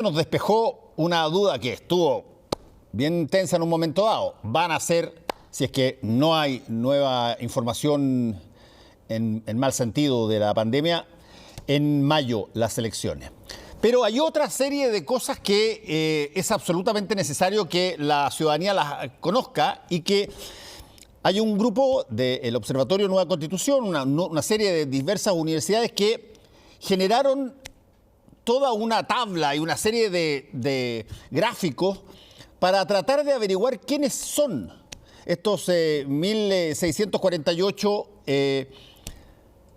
nos despejó una duda que estuvo bien tensa en un momento dado. Van a ser, si es que no hay nueva información en mal sentido de la pandemia, en mayo las elecciones. Pero hay otra serie de cosas que es absolutamente necesario que la ciudadanía las conozca y que hay un grupo del Observatorio Nueva Constitución, una serie de diversas universidades que generaron toda una tabla y una serie de gráficos para tratar de averiguar quiénes son estos 1.648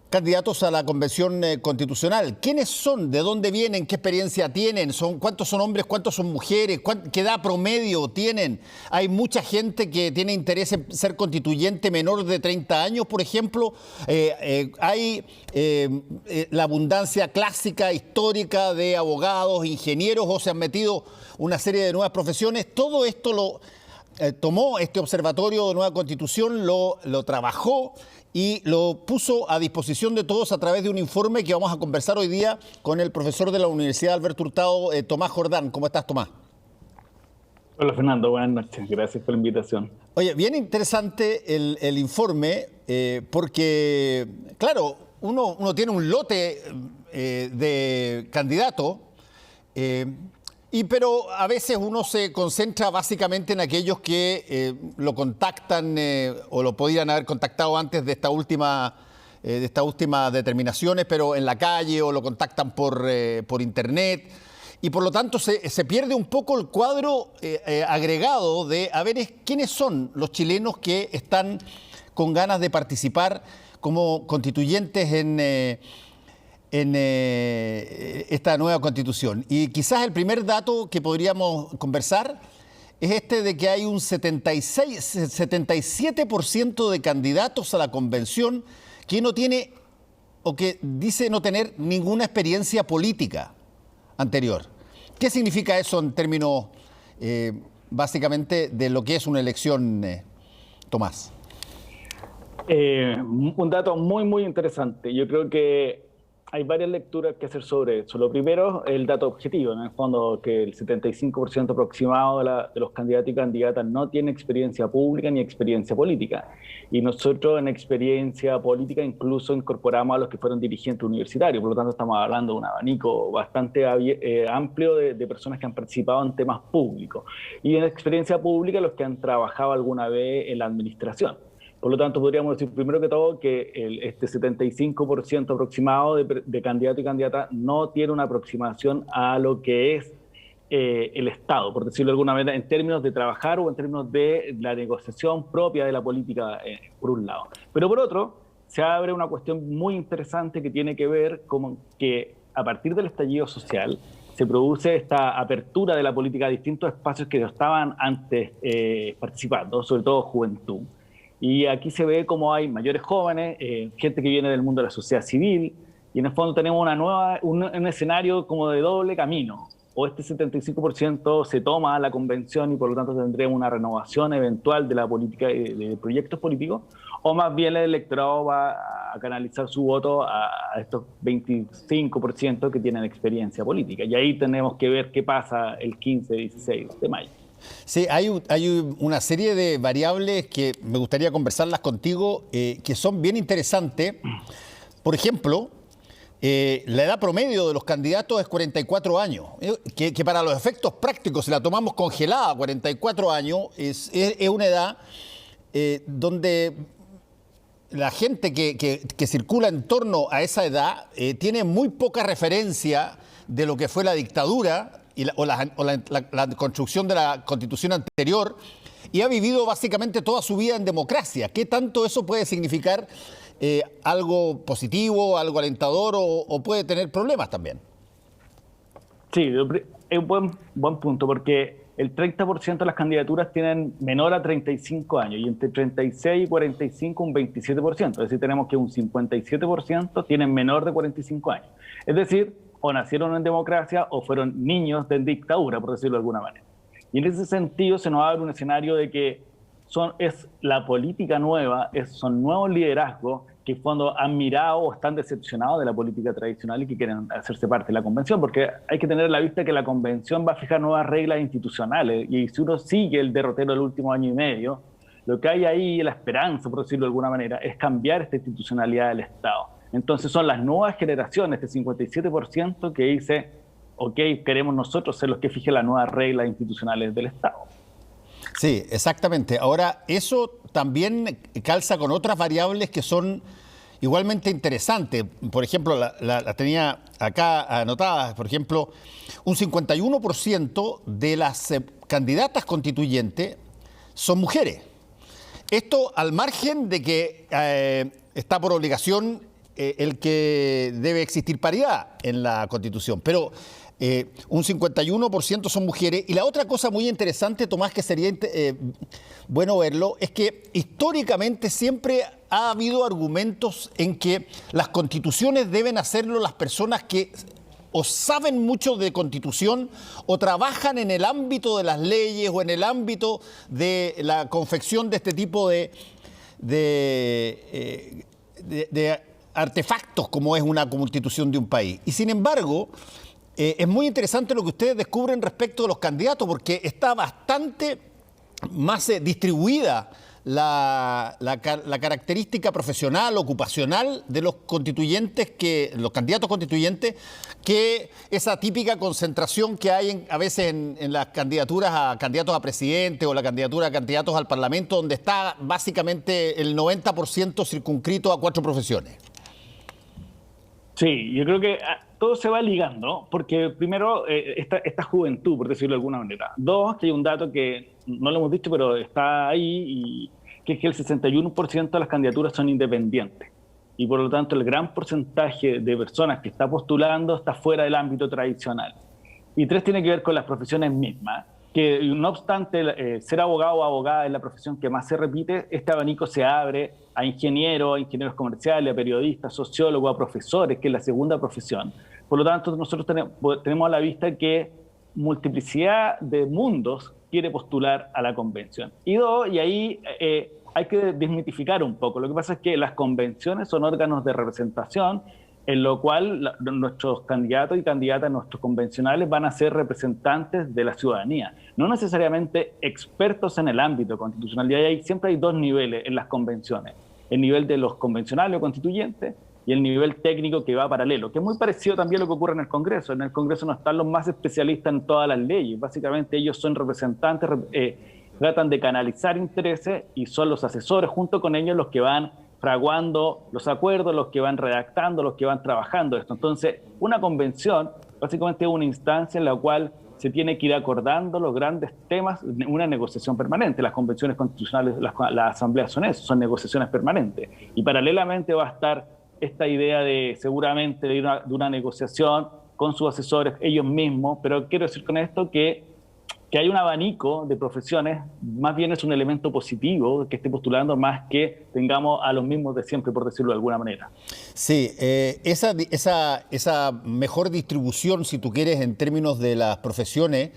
candidatos a la Convención Constitucional. ¿Quiénes son? ¿De dónde vienen? ¿Qué experiencia tienen? ¿Cuántos son hombres? ¿Cuántos son mujeres? ¿Qué edad promedio tienen? Hay mucha gente que tiene interés en ser constituyente menor de 30 años, por ejemplo. Hay la abundancia clásica, histórica de abogados, ingenieros, o se han metido una serie de nuevas profesiones. Todo esto lo tomó este Observatorio de Nueva Constitución, lo trabajó y lo puso a disposición de todos a través de un informe que vamos a conversar hoy día con el profesor de la Universidad Alberto Hurtado, Tomás Jordán. ¿Cómo estás, Tomás? Hola, Fernando. Buenas noches. Gracias por la invitación. Oye, bien interesante el informe porque, claro, uno tiene un lote de candidatos, pero a veces uno se concentra básicamente en aquellos que lo contactan o lo podrían haber contactado antes de estas últimas determinaciones, pero en la calle o lo contactan por internet. Y por lo tanto se pierde un poco el cuadro agregado de a ver quiénes son los chilenos que están con ganas de participar como constituyentes en esta nueva constitución. Y quizás el primer dato que podríamos conversar es este de que hay un 77% de candidatos a la convención que no tiene o que dice no tener ninguna experiencia política anterior. ¿Qué significa eso en términos básicamente de lo que es una elección, Tomás? Un dato muy, muy interesante. Yo creo que hay varias lecturas que hacer sobre eso. Lo primero, el dato objetivo, en el fondo, que el 75% aproximado de los candidatos y candidatas no tiene experiencia pública ni experiencia política. Y nosotros en experiencia política incluso incorporamos a los que fueron dirigentes universitarios, por lo tanto estamos hablando de un abanico bastante amplio de personas que han participado en temas públicos. Y en experiencia pública los que han trabajado alguna vez en la administración. Por lo tanto, podríamos decir primero que todo que este 75% aproximado de candidatos y candidatas no tiene una aproximación a lo que es el Estado, por decirlo de alguna manera, en términos de trabajar o en términos de la negociación propia de la política, por un lado. Pero por otro, se abre una cuestión muy interesante que tiene que ver con que a partir del estallido social se produce esta apertura de la política a distintos espacios que no estaban antes participando, sobre todo juventud. Y aquí se ve cómo hay mayores jóvenes, gente que viene del mundo de la sociedad civil, y en el fondo tenemos un escenario como de doble camino. O este 75% se toma a la convención y por lo tanto tendremos una renovación eventual de la política de proyectos políticos, o más bien el electorado va a canalizar su voto a estos 25% que tienen experiencia política. Y ahí tenemos que ver qué pasa el 15-16 de mayo. Sí, hay una serie de variables que me gustaría conversarlas contigo, que son bien interesantes. Por ejemplo, la edad promedio de los candidatos es 44 años, que para los efectos prácticos, si la tomamos congelada, 44 años, es una edad donde la gente que circula en torno a esa edad tiene muy poca referencia de lo que fue la dictadura o la construcción de la Constitución anterior, y ha vivido básicamente toda su vida en democracia. ¿Qué tanto eso puede significar algo positivo, algo alentador o puede tener problemas también? Sí, es un buen punto, porque el 30% de las candidaturas tienen menor a 35 años y entre 36 y 45 un 27%. Es decir, tenemos que un 57% tienen menor de 45 años. Es decir, o nacieron en democracia o fueron niños de dictadura, por decirlo de alguna manera. Y en ese sentido se nos abre un escenario de que es la política nueva, son nuevos liderazgos que en fondo han mirado o están decepcionados de la política tradicional y que quieren hacerse parte de la convención, porque hay que tener a la vista que la convención va a fijar nuevas reglas institucionales, y si uno sigue el derrotero del último año y medio, lo que hay ahí, la esperanza, por decirlo de alguna manera, es cambiar esta institucionalidad del Estado. Entonces son las nuevas generaciones, este 57%, que dice, ok, queremos nosotros ser los que fijen las nuevas reglas institucionales del Estado. Sí, exactamente. Ahora, eso también calza con otras variables que son igualmente interesantes. Por ejemplo, la tenía acá anotadas. Por ejemplo, un 51% de las candidatas constituyentes son mujeres. Esto al margen de que está por obligación el que debe existir paridad en la Constitución. Pero un 51% son mujeres. Y la otra cosa muy interesante, Tomás, que sería bueno verlo, es que históricamente siempre ha habido argumentos en que las constituciones deben hacerlo las personas que o saben mucho de constitución o trabajan en el ámbito de las leyes o en el ámbito de la confección de este tipo de artefactos como es una constitución de un país. Y sin embargo, es muy interesante lo que ustedes descubren respecto de los candidatos, porque está bastante más distribuida la característica profesional, ocupacional de los constituyentes, los candidatos constituyentes, que esa típica concentración que hay a veces en las candidaturas a candidatos a presidente o la candidatura a candidatos al Parlamento, donde está básicamente el 90% circunscrito a 4 profesiones. Sí, yo creo que todo se va ligando, porque primero esta juventud, por decirlo de alguna manera. Dos, que hay un dato que no lo hemos dicho, pero está ahí, y que es que el 61% de las candidaturas son independientes. Y por lo tanto el gran porcentaje de personas que está postulando está fuera del ámbito tradicional. Y tres, tiene que ver con las profesiones mismas, que no obstante ser abogado o abogada es la profesión que más se repite, este abanico se abre a ingenieros, a ingenieros comerciales, a periodistas, sociólogos, a profesores, que es la segunda profesión. Por lo tanto, nosotros tenemos a la vista que multiplicidad de mundos quiere postular a la convención. Y dos, y ahí hay que desmitificar un poco. Lo que pasa es que las convenciones son órganos de representación, en lo cual nuestros candidatos y candidatas, nuestros convencionales, van a ser representantes de la ciudadanía, no necesariamente expertos en el ámbito constitucional. Y siempre hay dos niveles en las convenciones: el nivel de los convencionales o constituyentes y el nivel técnico, que va paralelo, que es muy parecido también a lo que ocurre en el Congreso. En el Congreso no están los más especialistas en todas las leyes, básicamente ellos son representantes, tratan de canalizar intereses, y son los asesores junto con ellos los que van fraguando los acuerdos, los que van redactando, los que van trabajando esto. Entonces, una convención básicamente es una instancia en la cual se tiene que ir acordando los grandes temas, una negociación permanente. Las convenciones constitucionales, las asambleas son eso, son negociaciones permanentes. Y paralelamente va a estar esta idea de seguramente de una negociación con sus asesores, ellos mismos, pero quiero decir con esto que hay un abanico de profesiones. Más bien es un elemento positivo que esté postulando, más que tengamos a los mismos de siempre, por decirlo de alguna manera. Sí, esa mejor distribución, si tú quieres, en términos de las profesiones,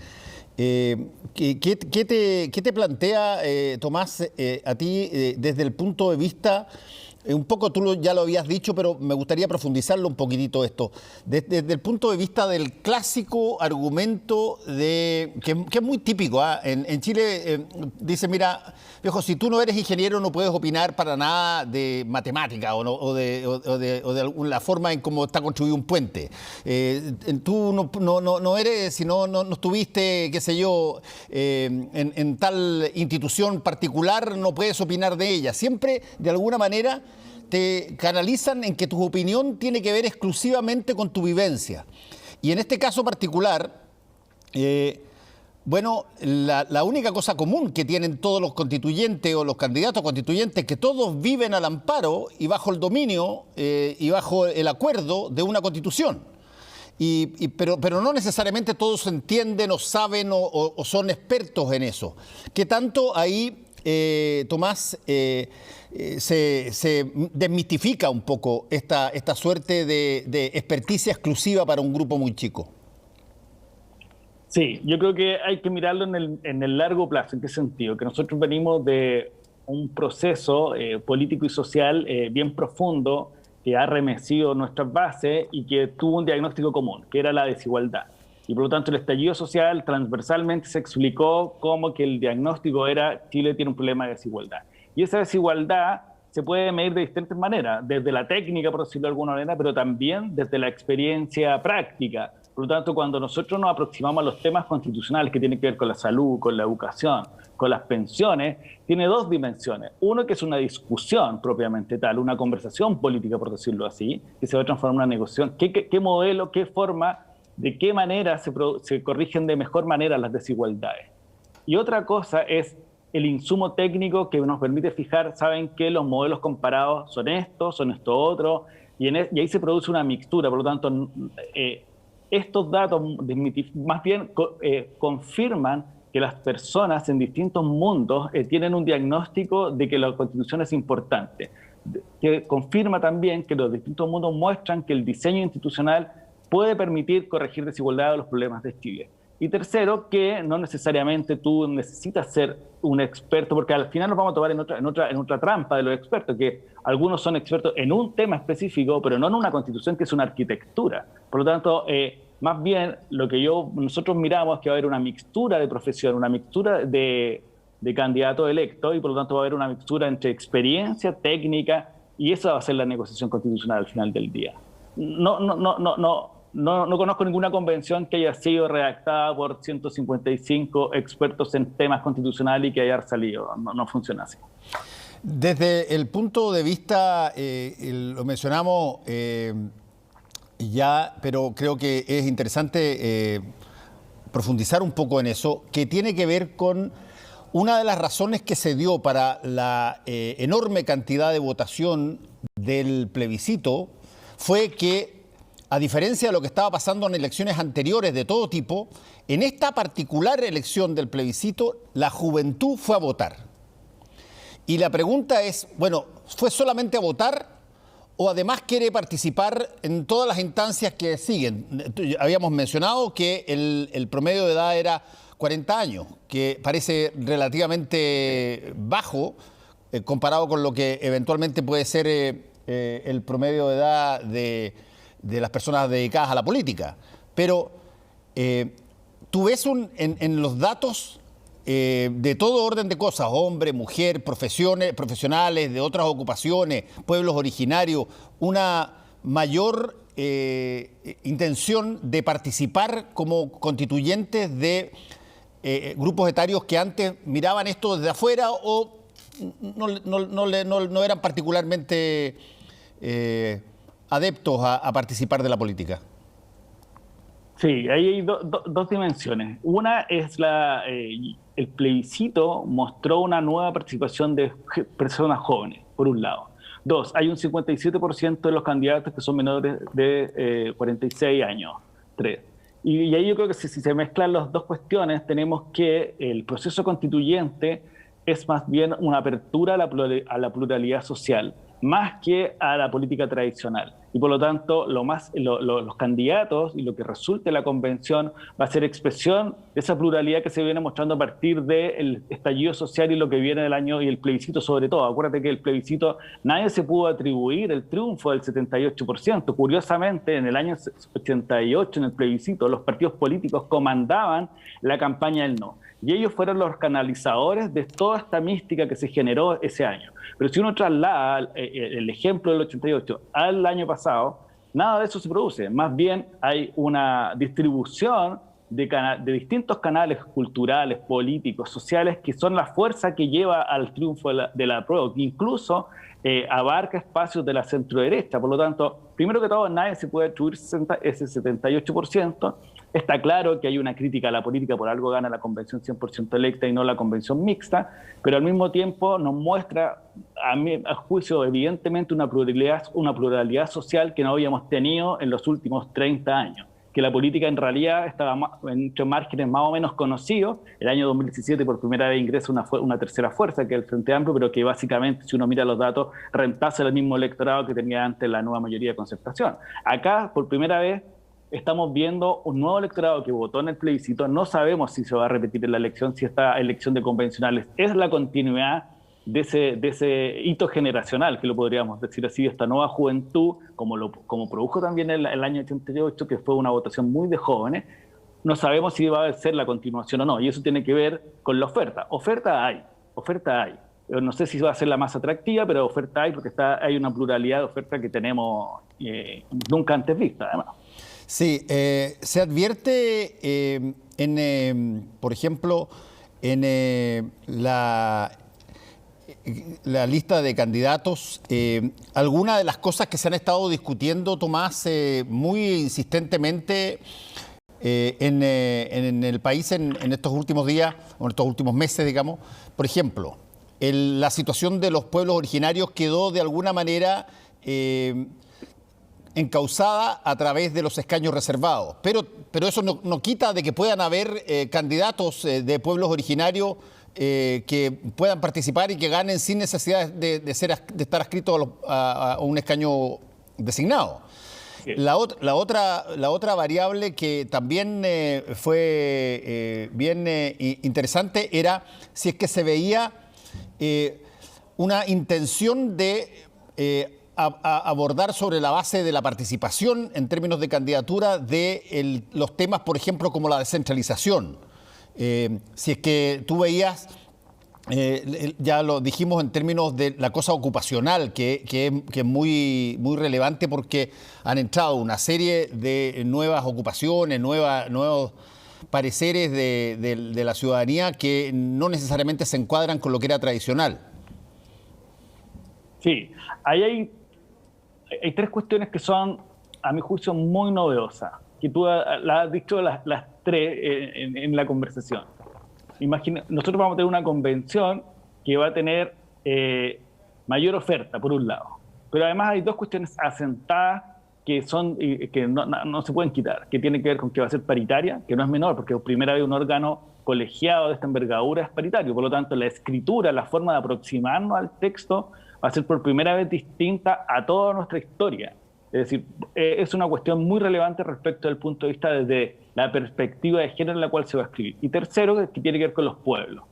¿qué te plantea, Tomás, a ti desde el punto de vista... Un poco tú ya lo habías dicho, pero me gustaría profundizarlo un poquitito esto. Desde el punto de vista del clásico argumento que es muy típico. En Chile dice, mira, viejo, si tú no eres ingeniero no puedes opinar para nada de matemática o de la forma en cómo está construido un puente. Tú no eres, si no estuviste, qué sé yo, en tal institución particular, no puedes opinar de ella. Siempre, de alguna manera, te canalizan en que tu opinión tiene que ver exclusivamente con tu vivencia. Y en este caso particular, la única cosa común que tienen todos los constituyentes o los candidatos constituyentes es que todos viven al amparo y bajo el dominio y bajo el acuerdo de una constitución. Pero no necesariamente todos entienden o saben o son expertos en eso. ¿Qué tanto ahí, Tomás, se desmitifica un poco esta suerte de experticia exclusiva para un grupo muy chico? Sí, yo creo que hay que mirarlo en el largo plazo. ¿En qué sentido? Que nosotros venimos de un proceso político y social bien profundo que ha remecido nuestras bases y que tuvo un diagnóstico común, que era la desigualdad. Y por lo tanto el estallido social transversalmente se explicó como que el diagnóstico era Chile tiene un problema de desigualdad. Y esa desigualdad se puede medir de distintas maneras, desde la técnica, por decirlo de alguna manera, pero también desde la experiencia práctica. Por lo tanto, cuando nosotros nos aproximamos a los temas constitucionales que tienen que ver con la salud, con la educación, con las pensiones, tiene dos dimensiones. Uno, que es una discusión propiamente tal, una conversación política, por decirlo así, que se va a transformar en una negociación. ¿Qué modelo, qué forma, de qué manera se corrigen de mejor manera las desigualdades? Y otra cosa es el insumo técnico que nos permite fijar, saben que los modelos comparados son estos otros, y ahí se produce una mixtura. Por lo tanto, estos datos más bien confirman que las personas en distintos mundos tienen un diagnóstico de que la Constitución es importante, que confirma también que los distintos mundos muestran que el diseño institucional puede permitir corregir desigualdad de los problemas de Chile. Y tercero, que no necesariamente tú necesitas ser un experto, porque al final nos vamos a tomar en otra trampa de los expertos, que algunos son expertos en un tema específico, pero no en una constitución que es una arquitectura. Por lo tanto, más bien lo que nosotros miramos es que va a haber una mixtura de profesión, una mixtura de candidatos electos, y por lo tanto va a haber una mixtura entre experiencia, técnica, y esa va a ser la negociación constitucional al final del día. No conozco ninguna convención que haya sido redactada por 155 expertos en temas constitucionales y que haya salido. No funciona así. Desde el punto de vista, lo mencionamos ya, pero creo que es interesante profundizar un poco en eso, que tiene que ver con una de las razones que se dio para la enorme cantidad de votación del plebiscito fue que, a diferencia de lo que estaba pasando en elecciones anteriores de todo tipo, en esta particular elección del plebiscito, la juventud fue a votar. Y la pregunta es, bueno, ¿fue solamente a votar o además quiere participar en todas las instancias que siguen? Habíamos mencionado que el promedio de edad era 40 años, que parece relativamente bajo comparado con lo que eventualmente puede ser el promedio de edad de las personas dedicadas a la política. Pero tú ves en los datos de todo orden de cosas, hombre, mujer, profesionales de otras ocupaciones, pueblos originarios, una mayor intención de participar como constituyentes de grupos etarios que antes miraban esto desde afuera o no eran particularmente adeptos a participar de la política. Sí, ahí hay dos dimensiones. Una es el plebiscito mostró una nueva participación de personas jóvenes, por un lado. Dos, hay un 57% de los candidatos que son menores de 46 años. Tres. Y ahí yo creo que si se mezclan las dos cuestiones, tenemos que el proceso constituyente es más bien una apertura a la pluralidad social, más que a la política tradicional. Y por lo tanto, los candidatos y lo que resulte de la convención va a ser expresión de esa pluralidad que se viene mostrando a partir del estallido social y lo que viene del año y el plebiscito sobre todo. Acuérdate que el plebiscito, nadie se pudo atribuir el triunfo del 78%. Curiosamente, en el año 88, en el plebiscito, los partidos políticos comandaban la campaña del no. Y ellos fueron los canalizadores de toda esta mística que se generó ese año. Pero si uno traslada el ejemplo del 88 al año pasado, nada de eso se produce. Más bien hay una distribución de distintos canales culturales, políticos, sociales, que son la fuerza que lleva al triunfo de la prueba, que incluso abarca espacios de la centro-derecha. Por lo tanto, primero que todo, nadie se puede atribuir ese 78%. Está claro que hay una crítica a la política, por algo gana la convención 100% electa y no la convención mixta, pero al mismo tiempo nos muestra, a juicio, evidentemente una pluralidad social que no habíamos tenido en los últimos 30 años, que la política en realidad estaba entre márgenes más o menos conocidos. El año 2017 por primera vez ingresa una tercera fuerza, que es el Frente Amplio, pero que básicamente, si uno mira los datos, reemplaza el mismo electorado que tenía antes la nueva mayoría de concertación. Acá, por primera vez, estamos viendo un nuevo electorado que votó en el plebiscito. No sabemos si se va a repetir en la elección, si esta elección de convencionales es la continuidad de ese hito generacional, que lo podríamos decir así, de esta nueva juventud, como produjo también el año 88, que fue una votación muy de jóvenes. No sabemos si va a ser la continuación o no, y eso tiene que ver con la oferta. Oferta hay, oferta hay. No sé si va a ser la más atractiva, pero oferta hay porque hay una pluralidad de ofertas que tenemos nunca antes vista, además. Sí, se advierte por ejemplo, en la lista de candidatos, algunas de las cosas que se han estado discutiendo, Tomás, muy insistentemente en el país en estos últimos días, o en estos últimos meses, digamos. Por ejemplo, la situación de los pueblos originarios quedó de alguna manera encauzada a través de los escaños reservados. Pero eso no quita de que puedan haber candidatos de pueblos originarios que puedan participar y que ganen sin necesidad de estar adscritos a un escaño designado. La otra variable que también fue bien interesante era si es que se veía una intención de abordar sobre la base de la participación en términos de candidatura de los temas, por ejemplo, como la descentralización. Si es que tú veías, ya lo dijimos en términos de la cosa ocupacional, que es muy, muy relevante porque han entrado una serie de nuevas ocupaciones, nuevos pareceres de la ciudadanía que no necesariamente se encuadran con lo que era tradicional. Sí, ahí hay tres cuestiones que son, a mi juicio, muy novedosas, que tú las has dicho las tres en la conversación. Nosotros vamos a tener una convención que va a tener mayor oferta, por un lado. Pero además hay dos cuestiones asentadas que no se pueden quitar, que tienen que ver con que va a ser paritaria, que no es menor, porque por primera vez un órgano colegiado de esta envergadura es paritario. Por lo tanto, la escritura, la forma de aproximarnos al texto va a ser por primera vez distinta a toda nuestra historia. Es decir, es una cuestión muy relevante respecto del punto de vista desde la perspectiva de género en la cual se va a escribir. Y tercero, que tiene que ver con los pueblos.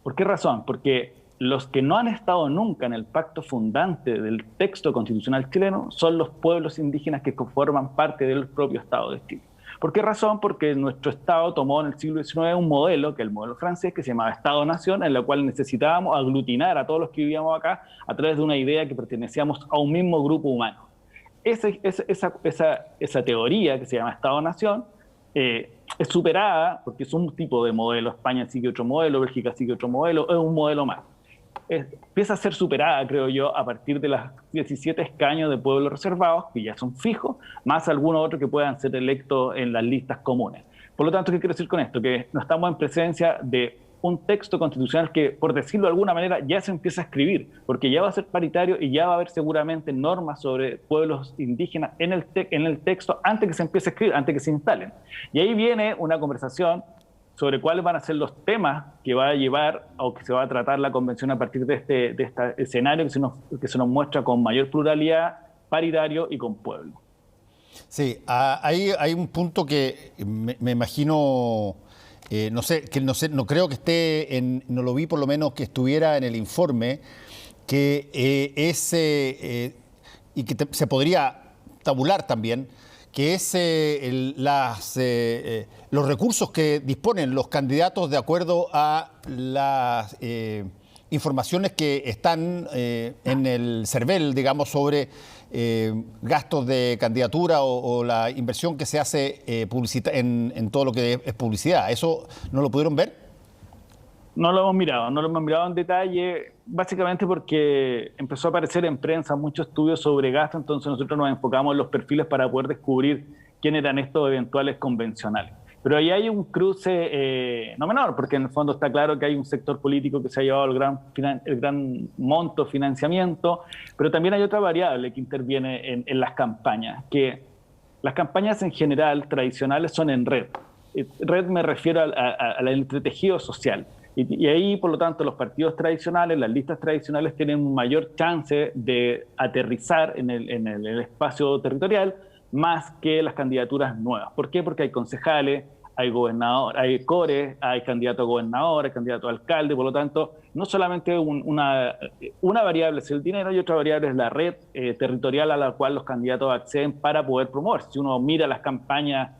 ¿Por qué razón? Porque los que no han estado nunca en el pacto fundante del texto constitucional chileno son los pueblos indígenas que conforman parte del propio Estado de Chile. ¿Por qué razón? Porque nuestro Estado tomó en el siglo XIX un modelo, que es el modelo francés, que se llamaba Estado-Nación, en el cual necesitábamos aglutinar a todos los que vivíamos acá a través de una idea que pertenecíamos a un mismo grupo humano. Esa teoría que se llama Estado-Nación es superada porque es un tipo de modelo. España sigue otro modelo, Bélgica sigue otro modelo, es un modelo más. Empieza a ser superada, creo yo, a partir de los 17 escaños de pueblos reservados, que ya son fijos, más algunos otros que puedan ser electos en las listas comunes. Por lo tanto, ¿qué quiero decir con esto? Que no estamos en presencia de un texto constitucional que, por decirlo de alguna manera, ya se empieza a escribir, porque ya va a ser paritario y ya va a haber seguramente normas sobre pueblos indígenas en el texto antes que se empiece a escribir, antes que se instalen. Y ahí viene una conversación sobre cuáles van a ser los temas que va a llevar o que se va a tratar la convención a partir de este escenario que se nos muestra con mayor pluralidad, paritario y con pueblo. Sí, hay un punto que me imagino, no creo que esté, no lo vi por lo menos que estuviera en el informe, que y que se podría tabular también, que es los recursos que disponen los candidatos de acuerdo a las informaciones que están en el CERVEL, digamos, sobre gastos de candidatura o la inversión que se hace en todo lo que es publicidad. ¿Eso no lo pudieron ver? No lo hemos mirado en detalle, básicamente porque empezó a aparecer en prensa muchos estudios sobre gasto, entonces nosotros nos enfocamos en los perfiles para poder descubrir quién eran estos eventuales convencionales. Pero ahí hay un cruce no menor, porque en el fondo está claro que hay un sector político que se ha llevado el gran monto de financiamiento, pero también hay otra variable que interviene en las campañas, que las campañas en general tradicionales son en red. Red me refiero al entretejido social. Y ahí, por lo tanto, los partidos tradicionales, las listas tradicionales tienen un mayor chance de aterrizar en el espacio territorial más que las candidaturas nuevas. ¿Por qué? Porque hay concejales, hay gobernador, hay core, hay candidato a gobernador, hay candidato a alcalde, por lo tanto, no solamente una variable es el dinero y otra variable es la red territorial a la cual los candidatos acceden para poder promover. Si uno mira las campañas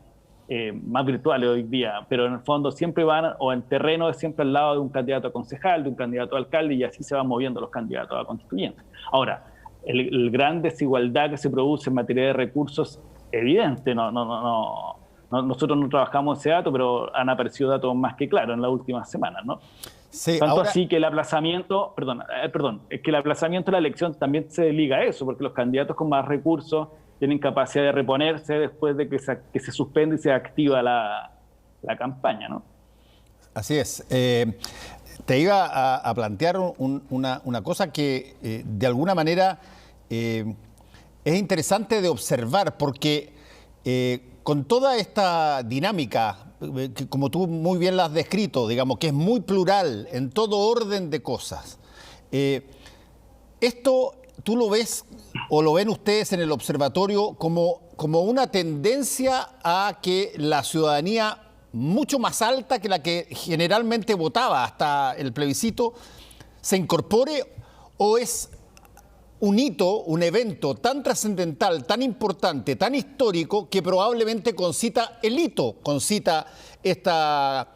más virtuales hoy día, pero en el fondo siempre van, o en terreno es siempre al lado de un candidato a concejal, de un candidato a alcalde, y así se van moviendo los candidatos a constituyentes. Ahora, el gran desigualdad que se produce en materia de recursos es evidente, nosotros no trabajamos ese dato, pero han aparecido datos más que claros en las últimas semanas, ¿no? Sí, Tanto así que el aplazamiento, es que el aplazamiento de la elección también se liga a eso, porque los candidatos con más recursos tienen capacidad de reponerse después de que se suspende y se activa la campaña, ¿no? Así es. Te iba a plantear una cosa que de alguna manera es interesante de observar, porque con toda esta dinámica, que como tú muy bien la has descrito, digamos, que es muy plural en todo orden de cosas, esto tú lo ves o lo ven ustedes en el observatorio como una tendencia a que la ciudadanía mucho más alta que la que generalmente votaba hasta el plebiscito se incorpore, o es un hito, un evento tan trascendental, tan importante, tan histórico, que probablemente concita el hito, concita esta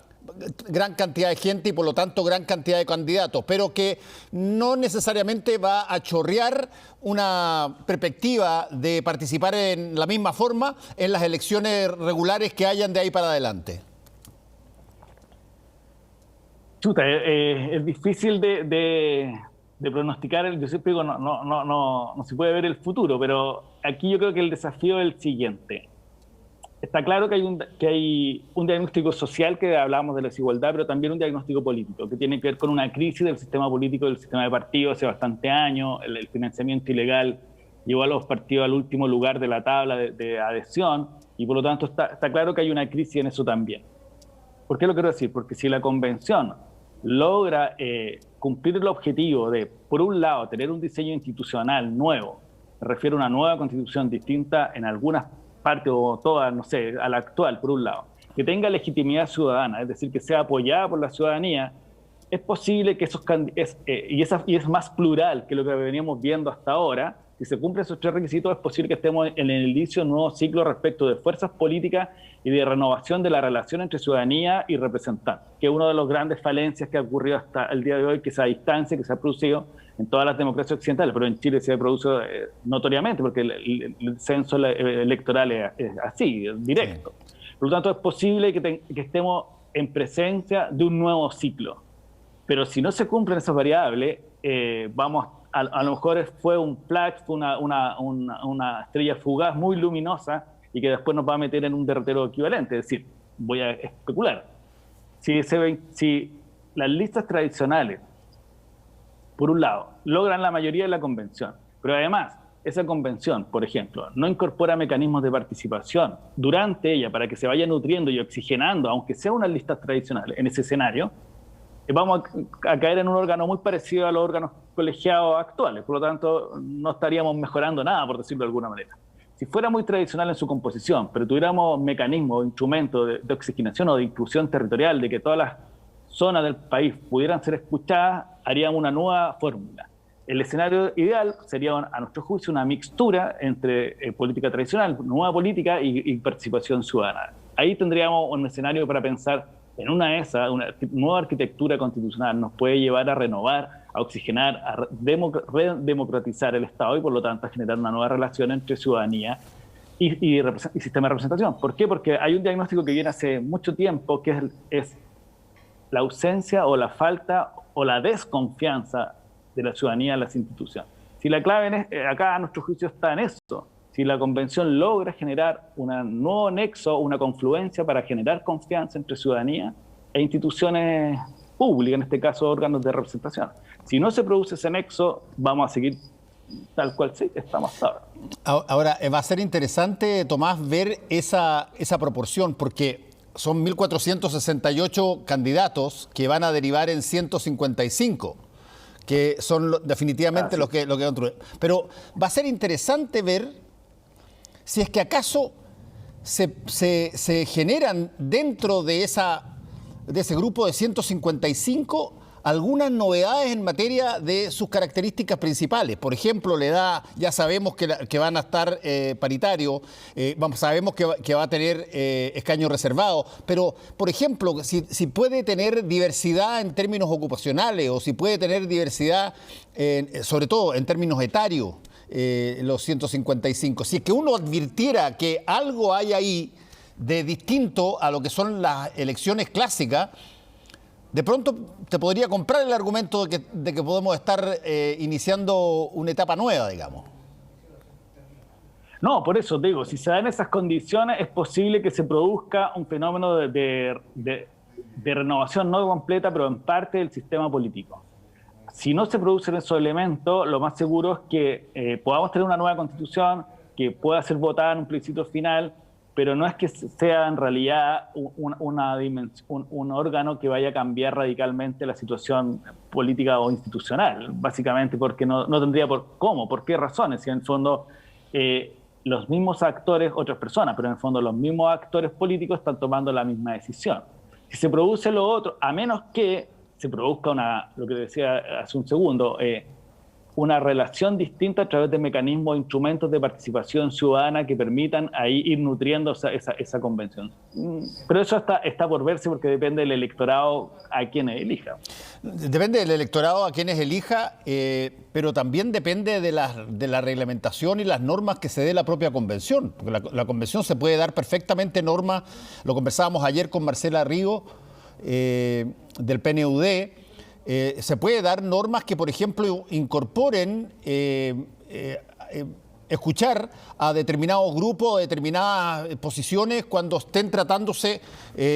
gran cantidad de gente y por lo tanto gran cantidad de candidatos, pero que no necesariamente va a chorrear una perspectiva de participar en la misma forma en las elecciones regulares que hayan de ahí para adelante? Chuta, es difícil de pronosticar. Yo siempre digo, no se puede ver el futuro, pero aquí yo creo que el desafío es el siguiente. Está claro que hay un diagnóstico social, que hablábamos de la desigualdad, pero también un diagnóstico político, que tiene que ver con una crisis del sistema político, del sistema de partidos hace bastante años. El financiamiento ilegal llevó a los partidos al último lugar de la tabla de adhesión, y por lo tanto está claro que hay una crisis en eso también. ¿Por qué lo quiero decir? Porque si la convención logra cumplir el objetivo de, por un lado, tener un diseño institucional nuevo, me refiero a una nueva constitución distinta en algunas parte o todas, no sé, a la actual, por un lado, que tenga legitimidad ciudadana, es decir, que sea apoyada por la ciudadanía, es posible que y es más plural que lo que veníamos viendo hasta ahora. Si se cumplen esos tres requisitos, es posible que estemos en el inicio de un nuevo ciclo respecto de fuerzas políticas y de renovación de la relación entre ciudadanía y representantes, que es una de las grandes falencias que ha ocurrido hasta el día de hoy, que esa distancia que se ha producido en todas las democracias occidentales, pero en Chile se produce notoriamente, porque el censo electoral es así, es directo. Sí. Por lo tanto, es posible que estemos en presencia de un nuevo ciclo. Pero si no se cumplen esas variables, a lo mejor fue un flash, fue una estrella fugaz muy luminosa y que después nos va a meter en un derrotero equivalente. Es decir, voy a especular. Si las listas tradicionales, por un lado, logran la mayoría de la convención, pero además esa convención, por ejemplo, no incorpora mecanismos de participación durante ella para que se vaya nutriendo y oxigenando, aunque sea unas listas tradicionales, en ese escenario, vamos a caer en un órgano muy parecido a los órganos colegiados actuales. Por lo tanto, no estaríamos mejorando nada, por decirlo de alguna manera. Si fuera muy tradicional en su composición, pero tuviéramos mecanismos o instrumentos de oxigenación o de inclusión territorial, de que todas las zonas del país pudieran ser escuchadas, haríamos una nueva fórmula. El escenario ideal sería, a nuestro juicio, una mixtura entre política tradicional, nueva política y participación ciudadana. Ahí tendríamos un escenario para pensar en una nueva arquitectura constitucional nos puede llevar a renovar, a oxigenar, a redemocratizar el Estado y por lo tanto a generar una nueva relación entre ciudadanía y sistema de representación. ¿Por qué? Porque hay un diagnóstico que viene hace mucho tiempo, que es la ausencia o la falta o la desconfianza de la ciudadanía en las instituciones. Si la clave acá a nuestro juicio está en eso, si la convención logra generar un nuevo nexo, una confluencia para generar confianza entre ciudadanía e instituciones públicas, en este caso órganos de representación. Si no se produce ese nexo, vamos a seguir tal cual sí estamos ahora. Ahora, va a ser interesante, Tomás, ver esa proporción, porque son 1.468 candidatos que van a derivar en 155, que son definitivamente los que van a... Pero va a ser interesante ver si es que acaso se generan dentro de ese grupo de 155 algunas novedades en materia de sus características principales. Por ejemplo, ya sabemos que van a estar paritarios, sabemos que va a tener escaños reservados, pero, por ejemplo, si puede tener diversidad en términos ocupacionales o si puede tener diversidad, sobre todo en términos etarios, los 155. Si es que uno advirtiera que algo hay ahí de distinto a lo que son las elecciones clásicas, de pronto te podría comprar el argumento de que podemos estar iniciando una etapa nueva, digamos. No, por eso digo, si se dan esas condiciones, es posible que se produzca un fenómeno de renovación no completa, pero en parte del sistema político. Si no se producen esos elementos, lo más seguro es que podamos tener una nueva constitución que pueda ser votada en un plebiscito final, pero no es que sea en realidad un órgano que vaya a cambiar radicalmente la situación política o institucional, básicamente porque no tendría por qué razones, si en el fondo los mismos actores, otras personas, pero en el fondo los mismos actores políticos están tomando la misma decisión. Si se produce lo otro, a menos que se produzca lo que decía hace un segundo, una relación distinta a través de mecanismos e instrumentos de participación ciudadana que permitan ahí ir nutriendo esa convención. Pero eso está por verse porque depende del electorado a quienes elija. Depende del electorado a quienes elija, pero también depende de la reglamentación y las normas que se dé la propia convención. Porque la convención se puede dar perfectamente normas, lo conversábamos ayer con Marcela Ríos del PNUD. Se puede dar normas que, por ejemplo, incorporen escuchar a determinados grupos, a determinadas posiciones cuando estén tratándose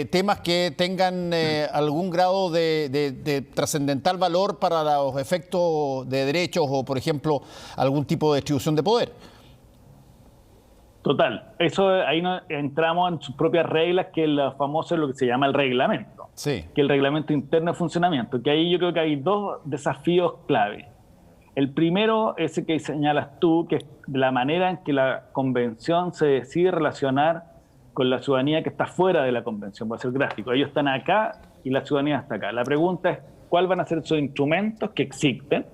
temas que tengan algún grado de trascendental valor para los efectos de derechos o, por ejemplo, algún tipo de distribución de poder. Total, ahí entramos en sus propias reglas, que es lo que se llama el reglamento, sí, que es el reglamento interno de funcionamiento, que ahí yo creo que hay dos desafíos clave. El primero, ese que señalas tú, que es la manera en que la convención se decide relacionar con la ciudadanía que está fuera de la convención. Va a ser gráfico, ellos están acá y la ciudadanía está acá. La pregunta es, ¿cuáles van a ser esos instrumentos que existen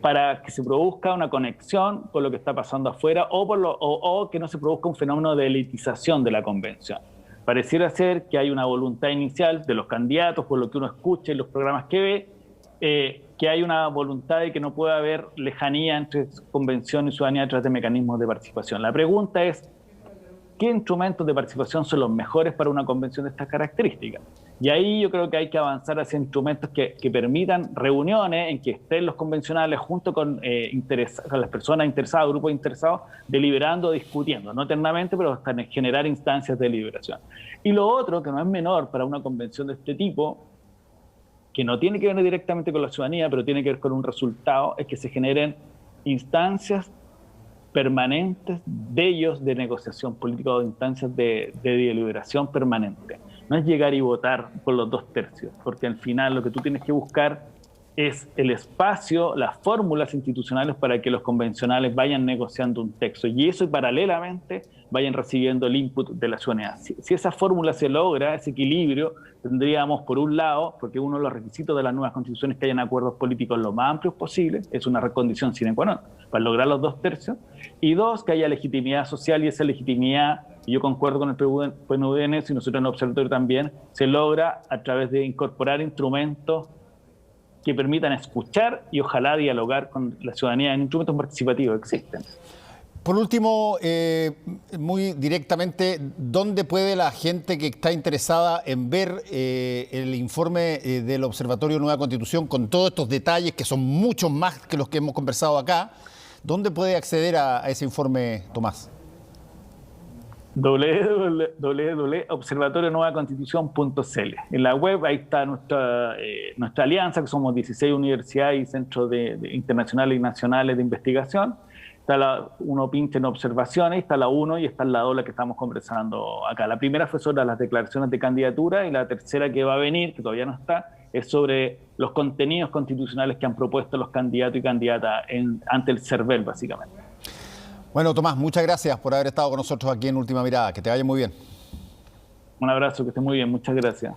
para que se produzca una conexión con lo que está pasando afuera o que no se produzca un fenómeno de elitización de la convención? Pareciera ser que hay una voluntad inicial de los candidatos, por lo que uno escucha y los programas que ve, que hay una voluntad de que no pueda haber lejanía entre convención y ciudadanía a través de mecanismos de participación. La pregunta es, ¿qué instrumentos de participación son los mejores para una convención de estas características? Y ahí yo creo que hay que avanzar hacia instrumentos que permitan reuniones en que estén los convencionales junto con las personas interesadas, grupos interesados, deliberando, discutiendo, no eternamente, pero hasta generar instancias de deliberación. Y lo otro, que no es menor para una convención de este tipo, que no tiene que ver directamente con la ciudadanía, pero tiene que ver con un resultado, es que se generen instancias permanentes de ellos de negociación política o instancias de deliberación permanente. No es llegar y votar por los 2/3, porque al final lo que tú tienes que buscar es el espacio, las fórmulas institucionales para que los convencionales vayan negociando un texto y eso y paralelamente vayan recibiendo el input de la ciudadanía. Si esa fórmula se logra, ese equilibrio, tendríamos por un lado, porque uno de los requisitos de las nuevas constituciones es que hayan acuerdos políticos lo más amplios posible, es una condición sine qua non para lograr los 2/3, y dos, que haya legitimidad social y esa legitimidad, y yo concuerdo con el PNUD en eso y nosotros en el Observatorio también, se logra a través de incorporar instrumentos que permitan escuchar y ojalá dialogar con la ciudadanía en instrumentos participativos existen. Por último, muy directamente, ¿dónde puede la gente que está interesada en ver el informe del Observatorio Nueva Constitución con todos estos detalles, que son muchos más que los que hemos conversado acá, dónde puede acceder a ese informe, Tomás? www.observatorionuevaconstitucion.cl. En la web ahí está nuestra alianza, que somos 16 universidades y centros internacionales y nacionales de investigación. Uno pincha en observaciones, está la 1 y está la 2, la que estamos conversando acá. La primera fue sobre las declaraciones de candidatura y la tercera que va a venir, que todavía no está, es sobre los contenidos constitucionales que han propuesto los candidatos y candidatas ante el CERVEL, básicamente. Bueno, Tomás, muchas gracias por haber estado con nosotros aquí en Última Mirada. Que te vaya muy bien. Un abrazo, que esté muy bien, muchas gracias.